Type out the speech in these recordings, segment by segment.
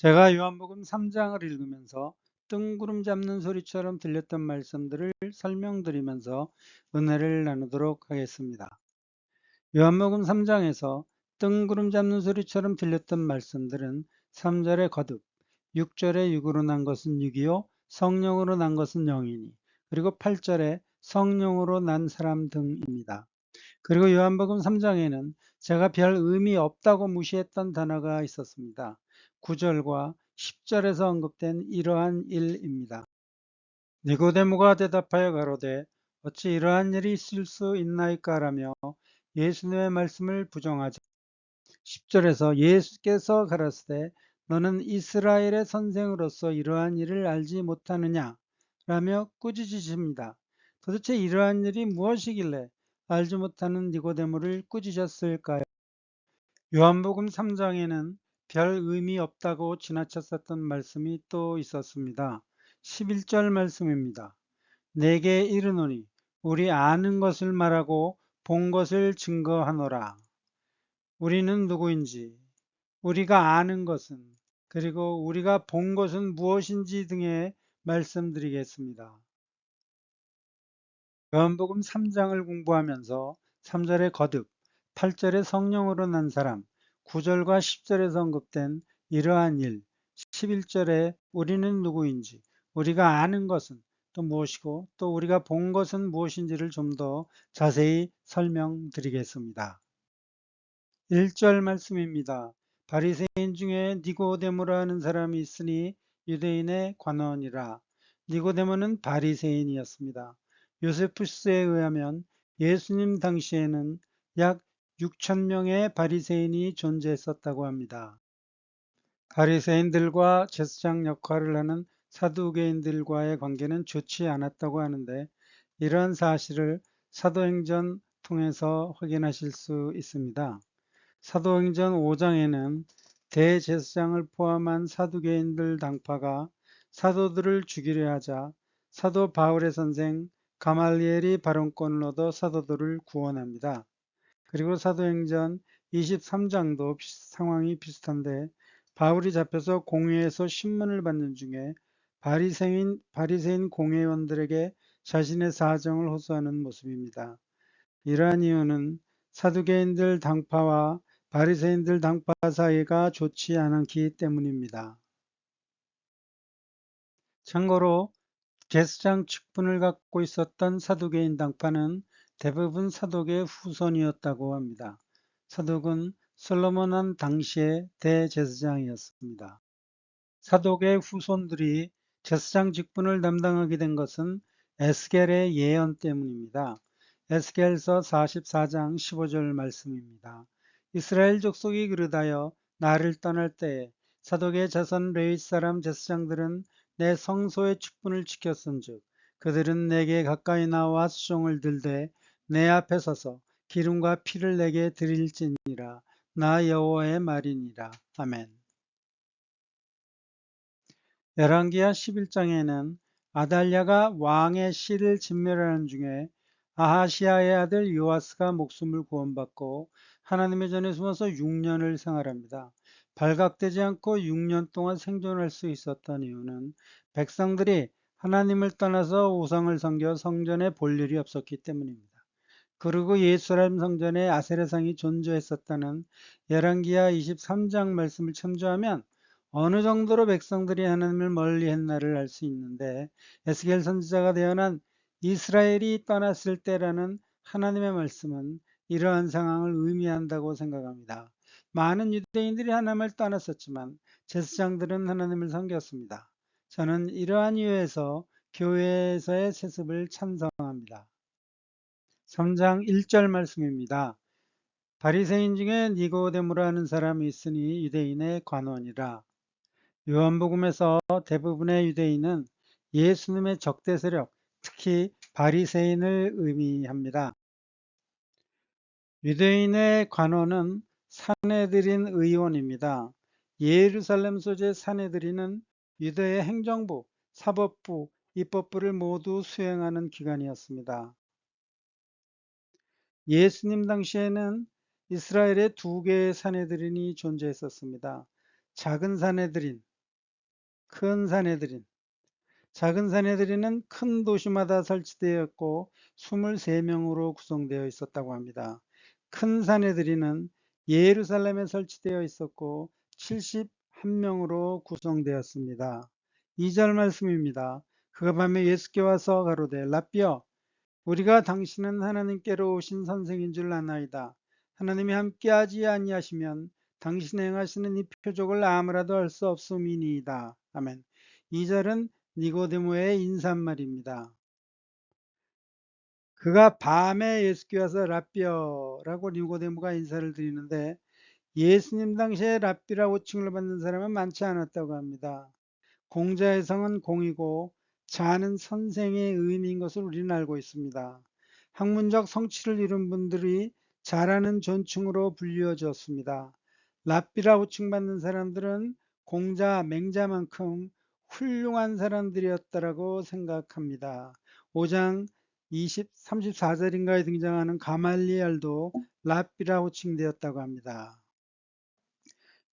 제가 요한복음 3장을 읽으면서 뜬구름 잡는 소리처럼 들렸던 말씀들을 설명드리면서 은혜를 나누도록 하겠습니다. 요한복음 3장에서 뜬구름 잡는 소리처럼 들렸던 말씀들은 3절에 거듭, 6절에 육으로 난 것은 육이요, 성령으로 난 것은 영이니, 그리고 8절에 성령으로 난 사람 등입니다. 그리고 요한복음 3장에는 제가 별 의미 없다고 무시했던 단어가 있었습니다. 9절과 10절에서 언급된 이러한 일입니다. 니고데모가 대답하여 가로되 어찌 이러한 일이 있을 수 있나이까라며 예수님의 말씀을 부정하자. 10절에서 예수께서 가라사대 너는 이스라엘의 선생으로서 이러한 일을 알지 못하느냐 라며 꾸짖으십니다. 도대체 이러한 일이 무엇이길래 알지 못하는 니고데모를 꾸짖었을까요? 요한복음 3장에는 별 의미 없다고 지나쳤었던 말씀이 또 있었습니다. 11절 말씀입니다. 내게 이르노니 우리 아는 것을 말하고 본 것을 증거하노라. 우리는 누구인지, 우리가 아는 것은, 그리고 우리가 본 것은 무엇인지 등의 말씀드리겠습니다. 요한복음 3장을 공부하면서 3절에 거듭, 8절에 성령으로 난 사람, 9절과 10절에서 언급된 이러한 일, 11절에 우리는 누구인지, 우리가 아는 것은 또 무엇이고 또 우리가 본 것은 무엇인지를 좀 더 자세히 설명드리겠습니다. 1절 말씀입니다. 바리새인 중에 니고데모라 하는 사람이 있으니 유대인의 관원이라. 니고데모는 바리새인이었습니다. 요세푸스에 의하면 예수님 당시에는 약 6천 명의 바리새인이 존재했었다고 합니다. 바리새인들과 제사장 역할을 하는 사두개인들과의 관계는 좋지 않았다고 하는데 이러한 사실을 사도행전 통해서 확인하실 수 있습니다. 사도행전 5장에는 대제사장을 포함한 사두개인들 당파가 사도들을 죽이려 하자 사도 바울의 선생 가말리엘이 발언권을 얻어 사도들을 구원합니다. 그리고 사도행전 23장도 상황이 비슷한데 바울이 잡혀서 공회에서 신문을 받는 중에 바리새인 공회원들에게 자신의 사정을 호소하는 모습입니다. 이러한 이유는 사두개인들 당파와 바리새인들 당파 사이가 좋지 않기 때문입니다. 참고로 제사장 직분을 갖고 있었던 사두개인 당파는 대부분 사독의 후손이었다고 합니다. 사독은 솔로몬 왕 당시의 대제사장이었습니다. 사독의 후손들이 제사장 직분을 담당하게 된 것은 에스겔의 예언 때문입니다. 에스겔서 44장 15절 말씀입니다. 이스라엘 족속이 그릇하여 나를 떠날 때에 사독의 자손 레위 사람 제사장들은 내 성소의 직분을 지켰은즉 그들은 내게 가까이 나와 수종을 들되 내 앞에 서서 기름과 피를 내게 드릴지니라. 나 여호와의 말이니라. 아멘. 열왕기하 11장에는 아달랴가 왕의 씨를 진멸하는 중에 아하시아의 아들 요아스가 목숨을 구원받고 하나님의 전에 숨어서 6년을 생활합니다. 발각되지 않고 6년 동안 생존할 수 있었던 이유는 백성들이 하나님을 떠나서 우상을 섬겨 성전에 볼 일이 없었기 때문입니다. 그리고 예루살렘 성전에 아세라상이 존재했었다는 열왕기하 23장 말씀을 참조하면 어느 정도로 백성들이 하나님을 멀리 했나를 알 수 있는데 에스겔 선지자가 대언한 이스라엘이 떠났을 때라는 하나님의 말씀은 이러한 상황을 의미한다고 생각합니다. 많은 유대인들이 하나님을 떠났었지만 제사장들은 하나님을 섬겼습니다. 저는 이러한 이유에서 교회에서의 세습을 찬성합니다. 3장 1절 말씀입니다. 바리새인 중에 니고데모라는 사람이 있으니 유대인의 관원이라. 요한복음에서 대부분의 유대인은 예수님의 적대 세력, 특히 바리새인을 의미합니다. 유대인의 관원은 산헤드린 의원입니다. 예루살렘 소재 산헤드린은 유대의 행정부, 사법부, 입법부를 모두 수행하는 기관이었습니다. 예수님 당시에는 이스라엘에 두 개의 산헤드린이 존재했었습니다. 작은 산헤드린, 큰 사내들인, 작은 사내들인은 큰 도시마다 설치되었고 23명으로 구성되어 있었다고 합니다. 큰 사내들인은 예루살렘에 설치되어 있었고 71명으로 구성되었습니다. 2절 말씀입니다. 그가 밤에 예수께 와서 가로되 라삐여 우리가 당신은 하나님께로 오신 선생인 줄 아나이다. 하나님이 함께하지 아니하시면 당신이 행하시는 이 표적을 아무라도 할 수 없음이니이다. 아멘. 2절은 니고데모의 인사말입니다. 그가 밤에 예수께 와서 라삐여라고 니고데모가 인사를 드리는데 예수님 당시에 랍비라고 호칭을 받는 사람은 많지 않았다고 합니다. 공자의 성은 공이고 자는 선생의 의미인 것을 우리는 알고 있습니다. 학문적 성취를 이룬 분들이 자라는 존칭으로 불리워졌습니다. 랍비라 호칭받는 사람들은 공자, 맹자만큼 훌륭한 사람들이었다라고 생각합니다. 5장 34절인가에 등장하는 가말리엘도 랍비라 호칭되었다고 합니다.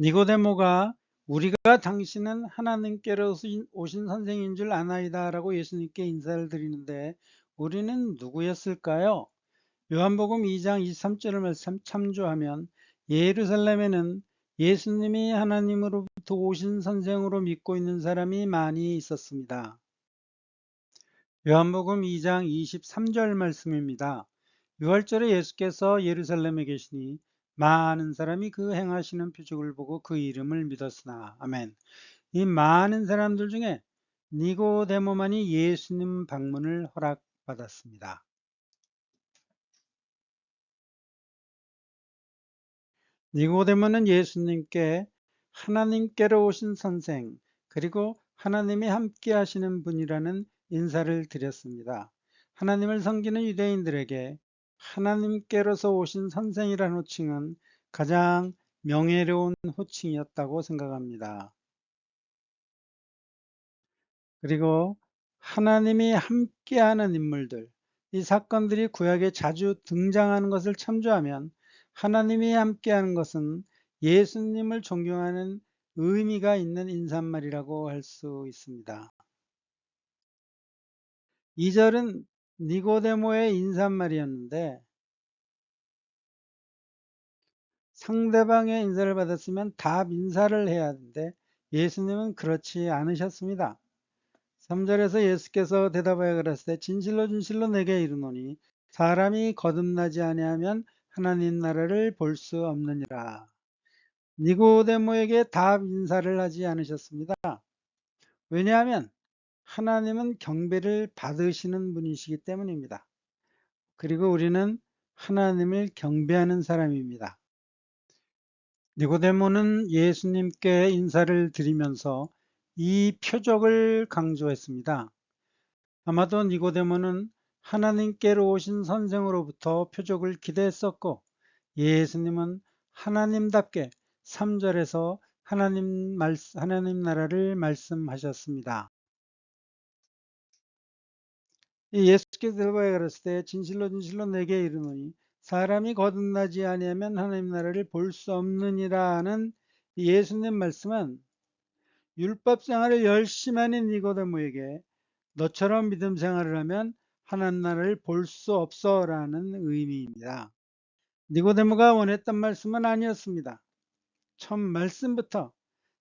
니고데모가 우리가 당신은 하나님께로 오신 선생인 줄 아나이다 라고 예수님께 인사를 드리는데 우리는 누구였을까요? 요한복음 2장 23절을 말씀 참조하면 예루살렘에는 예수님이 하나님으로부터 오신 선생으로 믿고 있는 사람이 많이 있었습니다. 요한복음 2장 23절 말씀입니다. 6월절에 예수께서 예루살렘에 계시니 많은 사람이 그 행하시는 표적을 보고 그 이름을 믿었으나 아멘. 이 많은 사람들 중에 니고데모만이 예수님 방문을 허락받았습니다. 니고데모는 예수님께 하나님께로 오신 선생 그리고 하나님이 함께 하시는 분이라는 인사를 드렸습니다. 하나님을 섬기는 유대인들에게 하나님께로서 오신 선생이라는 호칭은 가장 명예로운 호칭이었다고 생각합니다. 그리고 하나님이 함께하는 인물들, 이 사건들이 구약에 자주 등장하는 것을 참조하면 하나님이 함께하는 것은 예수님을 존경하는 의미가 있는 인사말이라고 할 수 있습니다. 2절은 니고데모의 인사말이었는데 상대방의 인사를 받았으면 답 인사를 해야 하는데 예수님은 그렇지 않으셨습니다. 3절에서 예수께서 대답하여 가라사대 진실로 진실로 내게 이르노니 사람이 거듭나지 아니하면 하나님 나라를 볼 수 없느니라. 니고데모에게 답 인사를 하지 않으셨습니다. 왜냐하면 하나님은 경배를 받으시는 분이시기 때문입니다. 그리고 우리는 하나님을 경배하는 사람입니다. 니고데모는 예수님께 인사를 드리면서 이 표적을 강조했습니다. 아마도 니고데모는 하나님께로 오신 선생으로부터 표적을 기대했었고 예수님은 하나님답게 3절에서 하나님 나라를 말씀하셨습니다. 예수께서 대답하여 가라사대 때 진실로 진실로 내게 이르노니 사람이 거듭나지 아니하면 하나님 나라를 볼 수 없느니라는 예수님 말씀은 율법 생활을 열심히 하는 니고데모에게 너처럼 믿음 생활을 하면 하나님 나라를 볼 수 없어 라는 의미입니다. 니고데모가 원했던 말씀은 아니었습니다. 첫 말씀부터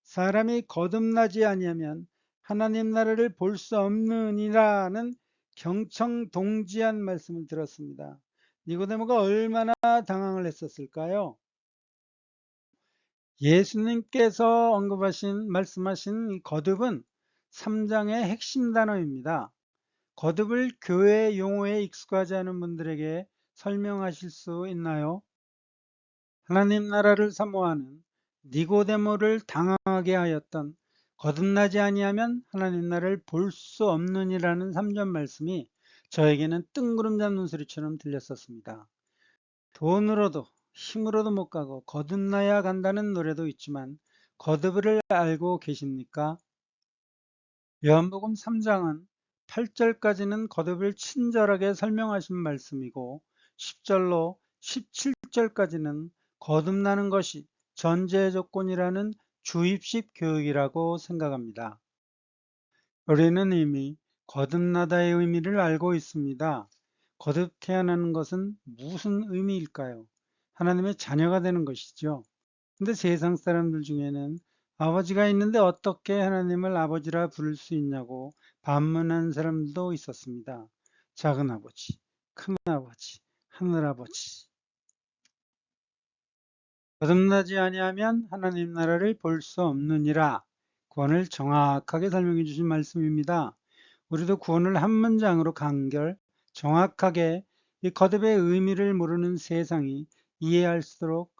사람이 거듭나지 아니하면 하나님 나라를 볼 수 없느니라는 경청동지한 말씀을 들었습니다. 니고데모가 얼마나 당황을 했었을까요? 예수님께서 말씀하신 이 거듭은 3장의 핵심 단어입니다. 거듭을 교회 용어에 익숙하지 않은 분들에게 설명하실 수 있나요? 하나님 나라를 사모하는 니고데모를 당황하게 하였던 거듭나지 아니하면 하나님 나라를 볼 수 없느니라는 3절 말씀이 저에게는 뜬구름 잡는 소리처럼 들렸었습니다. 돈으로도 힘으로도 못 가고 거듭나야 간다는 노래도 있지만 거듭을 알고 계십니까? 요한복음 3장은 8절까지는 거듭을 친절하게 설명하신 말씀이고 10절로 17절까지는 거듭나는 것이 전제 조건이라는 주입식 교육이라고 생각합니다. 우리는 이미 거듭나다의 의미를 알고 있습니다. 거듭 태어나는 것은 무슨 의미일까요? 하나님의 자녀가 되는 것이죠. 근데 세상 사람들 중에는 아버지가 있는데 어떻게 하나님을 아버지라 부를 수 있냐고 반문한 사람들도 있었습니다. 작은 아버지, 큰 아버지, 하늘 아버지. 거듭나지 아니하면 하나님 나라를 볼 수 없느니라. 구원을 정확하게 설명해 주신 말씀입니다. 우리도 구원을 한 문장으로 간결, 정확하게 이 거듭의 의미를 모르는 세상이 이해할수록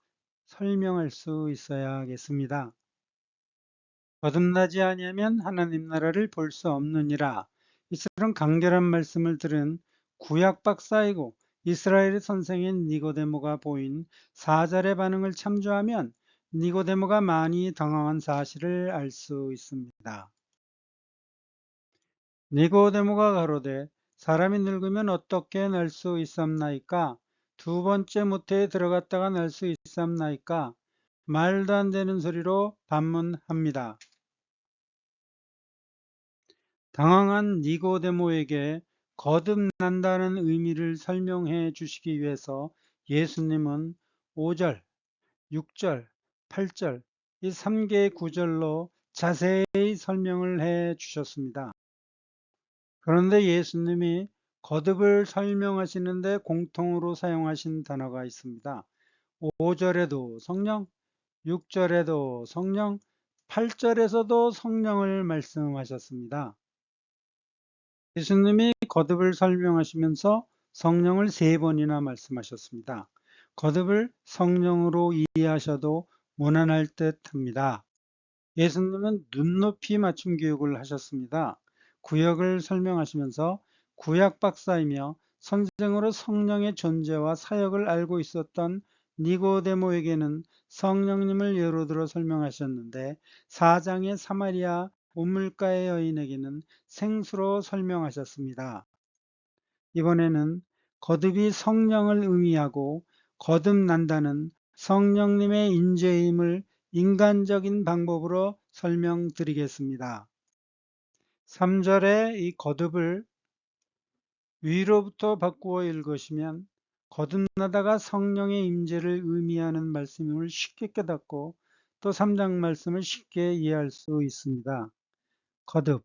설명할 수 있어야겠습니다. 거듭나지 아니하면 하나님 나라를 볼 수 없느니라. 이처럼 간결한 말씀을 들은 구약 박사이고 이스라엘의 선생인 니고데모가 보인 4절의 반응을 참조하면 니고데모가 많이 당황한 사실을 알 수 있습니다. 니고데모가 가로되 사람이 늙으면 어떻게 날 수 있삼나이까? 두 번째 모태에 들어갔다가 날 수 있삼나이까? 말도 안 되는 소리로 반문합니다. 당황한 니고데모에게 거듭난다는 의미를 설명해 주시기 위해서 예수님은 5절, 6절, 8절 이 3개의 구절로 자세히 설명을 해 주셨습니다. 그런데 예수님이 거듭을 설명하시는데 공통으로 사용하신 단어가 있습니다. 5절에도 성령, 6절에도 성령, 8절에서도 성령을 말씀하셨습니다. 예수님이 거듭을 설명하시면서 성령을 3번이나 말씀하셨습니다. 거듭을 성령으로 이해하셔도 무난할 듯합니다. 예수님은 눈높이 맞춤 교육을 하셨습니다. 구약을 설명하시면서 구약 박사이며 선생으로 성령의 존재와 사역을 알고 있었던 니고데모에게는 성령님을 예로 들어 설명하셨는데 4장의 사마리아 우물가의 여인에게는 생수로 설명하셨습니다. 이번에는 거듭이 성령을 의미하고 거듭난다는 성령님의 인재임을 인간적인 방법으로 설명드리겠습니다. 3절에 이 거듭을 위로부터 바꾸어 읽으시면 거듭나다가 성령의 임재를 의미하는 말씀임을 쉽게 깨닫고 또 3장 말씀을 쉽게 이해할 수 있습니다. 거듭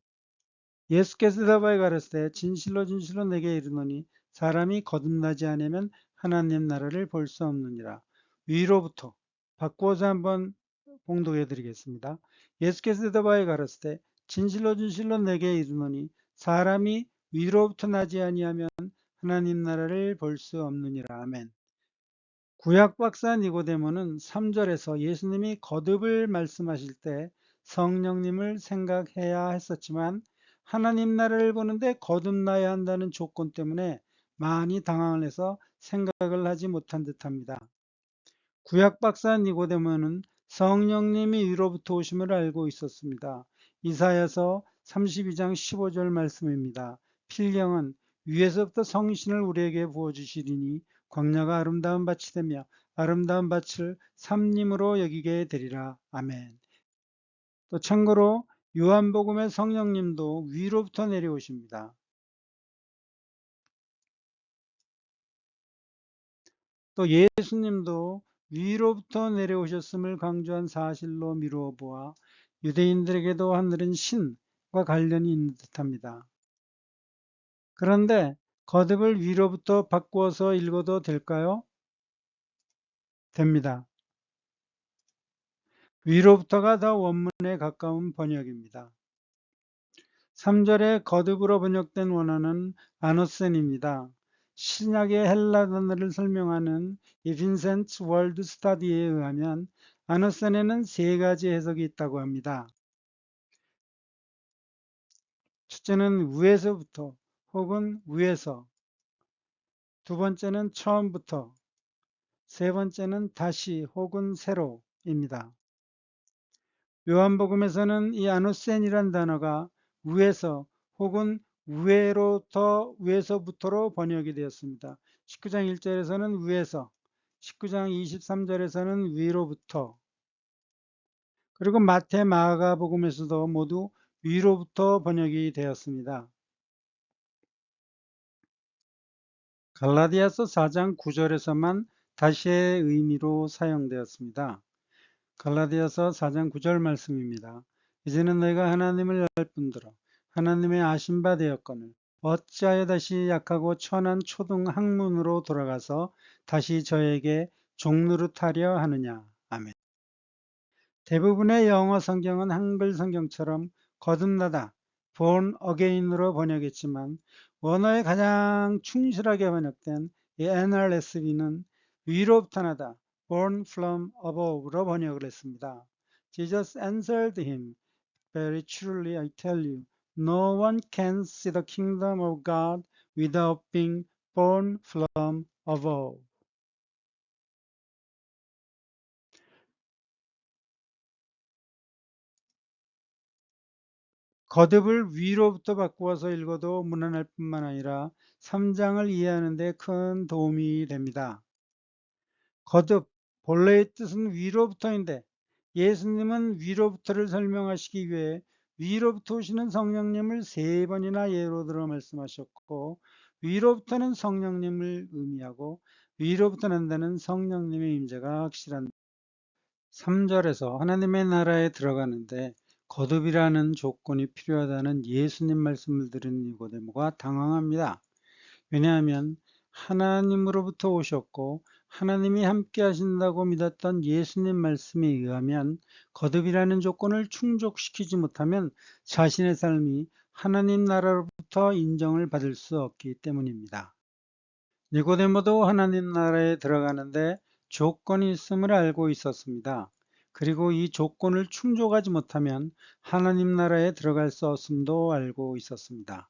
예수께서 대답하여 가라사대 진실로 진실로 내게 이르노니 사람이 거듭나지 않으면 하나님 나라를 볼 수 없느니라. 위로부터 바꾸어서 한번 봉독해 드리겠습니다. 예수께서 대답하여 가라사대 진실로 진실로 내게 이르노니 사람이 위로부터 나지 아니하면 하나님 나라를 볼 수 없느니라. 아멘. 구약 박사 니고데모는 3절에서 예수님이 거듭을 말씀하실 때 성령님을 생각해야 했었지만 하나님 나라를 보는데 거듭나야 한다는 조건 때문에 많이 당황을 해서 생각을 하지 못한 듯합니다. 구약 박사 니고데모는 성령님이 위로부터 오심을 알고 있었습니다. 이사야서 32장 15절 말씀입니다. 필경은 위에서부터 성신을 우리에게 부어주시리니 광야가 아름다운 밭이 되며 아름다운 밭을 삼림으로 여기게 되리라. 아멘. 또 참고로 요한복음의 성령님도 위로부터 내려오십니다. 또 예수님도 위로부터 내려오셨음을 강조한 사실로 미루어 보아 유대인들에게도 하늘은 신과 관련이 있는 듯합니다. 그런데 거듭을 위로부터 바꾸어서 읽어도 될까요? 됩니다. 위로부터가 더 원문에 가까운 번역입니다. 3절에 거듭으로 번역된 원어는 아노센입니다. 신약의 헬라 단어를 설명하는 이 빈센트 월드 스터디에 의하면 아노센에는 3가지 해석이 있다고 합니다. 첫째는 위에서부터 혹은 위에서, 두 번째는 처음부터, 세 번째는 다시 혹은 새로입니다. 요한복음에서는 이 아노센이란 단어가 위에서 혹은 위에서부터로 번역이 되었습니다. 19장 1절에서는 위에서, 19장 23절에서는 위로부터, 그리고 마태 마가복음에서도 모두 위로부터 번역이 되었습니다. 갈라디아서 4장 9절에서만 다시의 의미로 사용되었습니다. 갈라디아서 4장 9절 말씀입니다. 이제는 너희가 하나님을 알 뿐더러 하나님의 아신 바 되었거늘 어찌하여 다시 약하고 천한 초등 학문으로 돌아가서 다시 저에게 종노릇하려 하느냐. 아멘. 대부분의 영어 성경은 한글 성경처럼 거듭나다, born again으로 번역했지만 원어에 가장 충실하게 번역된 이 NRSV는 위로부터 나다, born from above로 번역을 했습니다. Jesus answered him, very truly I tell you, no one can see the kingdom of God without being born from above. 거듭을 위로부터 바꾸어서 읽어도 무난할 뿐만 아니라 3장을 이해하는 데 큰 도움이 됩니다. 거듭, 본래의 뜻은 위로부터인데 예수님은 위로부터를 설명하시기 위해 위로부터 오시는 성령님을 3번이나 예로 들어 말씀하셨고 위로부터는 성령님을 의미하고 위로부터 난다는 성령님의 임재가 확실한 3절에서 하나님의 나라에 들어가는데 거듭이라는 조건이 필요하다는 예수님 말씀을 들은 니고데모가 당황합니다. 왜냐하면 하나님으로부터 오셨고 하나님이 함께 하신다고 믿었던 예수님 말씀에 의하면 거듭이라는 조건을 충족시키지 못하면 자신의 삶이 하나님 나라로부터 인정을 받을 수 없기 때문입니다. 니고데모도 하나님 나라에 들어가는데 조건이 있음을 알고 있었습니다. 그리고 이 조건을 충족하지 못하면 하나님 나라에 들어갈 수 없음도 알고 있었습니다.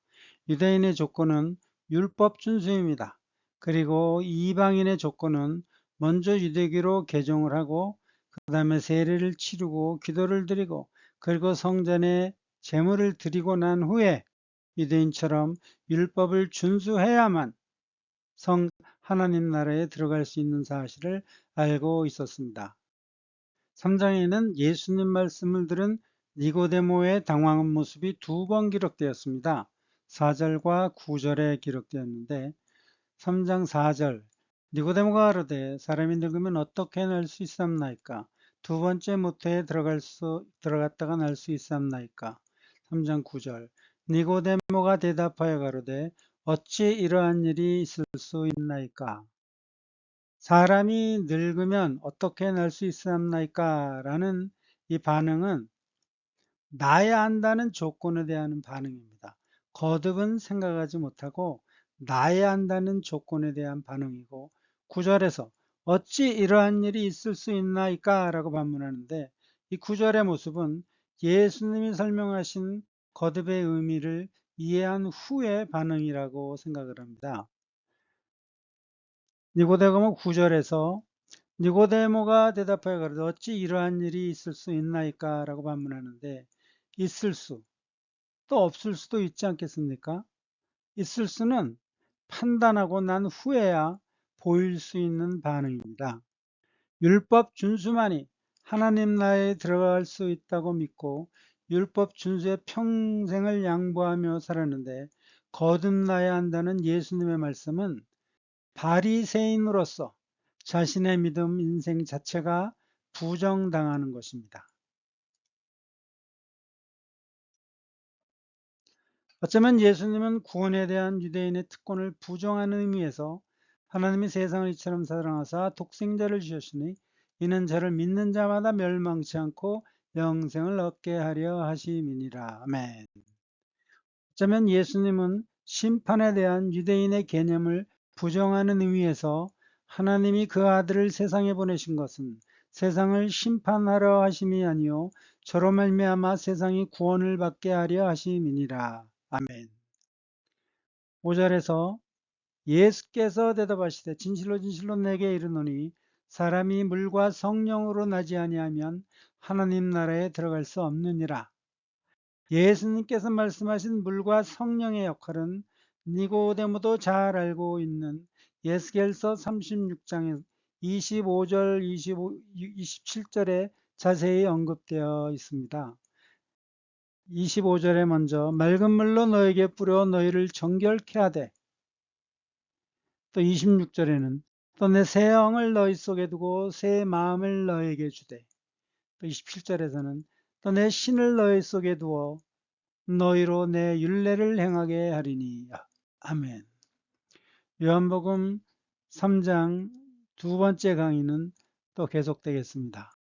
유대인의 조건은 율법 준수입니다. 그리고 이방인의 조건은 먼저 유대교로 개종을 하고 그 다음에 세례를 치르고 기도를 드리고 그리고 성전에 제물을 드리고 난 후에 유대인처럼 율법을 준수해야만 하나님 나라에 들어갈 수 있는 사실을 알고 있었습니다. 3장에는 예수님 말씀을 들은 니고데모의 당황한 모습이 2번 기록되었습니다. 4절과 9절에 기록되었는데 3장 4절 니고데모가 가로되 사람이 늙으면 어떻게 날 수 있삼나이까? 두 번째 모태에 들어갔다가 날 수 있삼나이까? 3장 9절 니고데모가 대답하여 가로되 어찌 이러한 일이 있을 수 있나이까? 사람이 늙으면 어떻게 날 수 있삼나이까? 라는 이 반응은 나야 한다는 조건에 대한 반응입니다. 거듭은 생각하지 못하고 나야 한다는 조건에 대한 반응이고 9절에서 어찌 이러한 일이 있을 수 있나이까? 라고 반문하는데 이 9절의 모습은 예수님이 설명하신 거듭의 의미를 이해한 후의 반응이라고 생각을 합니다. 니고데모 9절에서 니고데모가 대답하여 가로되 어찌 이러한 일이 있을 수 있나이까? 라고 반문하는데 있을 수, 또 없을 수도 있지 않겠습니까? 있을 수는 판단하고 난 후에야 보일 수 있는 반응입니다. 율법 준수만이 하나님 나라에 들어갈 수 있다고 믿고 율법 준수에 평생을 양보하며 살았는데 거듭나야 한다는 예수님의 말씀은 바리새인으로서 자신의 믿음 인생 자체가 부정당하는 것입니다. 어쩌면 예수님은 구원에 대한 유대인의 특권을 부정하는 의미에서 하나님이 세상을 이처럼 사랑하사 독생자를 주셨으니 이는 저를 믿는 자마다 멸망치 않고 영생을 얻게 하려 하심이니라. 아멘. 어쩌면 예수님은 심판에 대한 유대인의 개념을 부정하는 의미에서 하나님이 그 아들을 세상에 보내신 것은 세상을 심판하려 하심이 아니요 저로 말미암아 세상이 구원을 받게 하려 하심이니라. 아멘. 5절에서 예수께서 대답하시되 진실로 진실로 내게 이르노니 사람이 물과 성령으로 나지 아니하면 하나님 나라에 들어갈 수 없느니라. 예수님께서 말씀하신 물과 성령의 역할은 니고데모도 잘 알고 있는 예스겔서 36장에 25절, 27절에 자세히 언급되어 있습니다. 25절에 먼저 맑은 물로 너에게 뿌려 너희를 정결케 하되, 또 26절에는 또 내 새 영을 너희 속에 두고 새 마음을 너에게 주되, 또 27절에서는 또 내 신을 너희 속에 두어 너희로 내 율례를 행하게 하리니. 아멘. 요한복음 3장 두 번째 강의는 또 계속되겠습니다.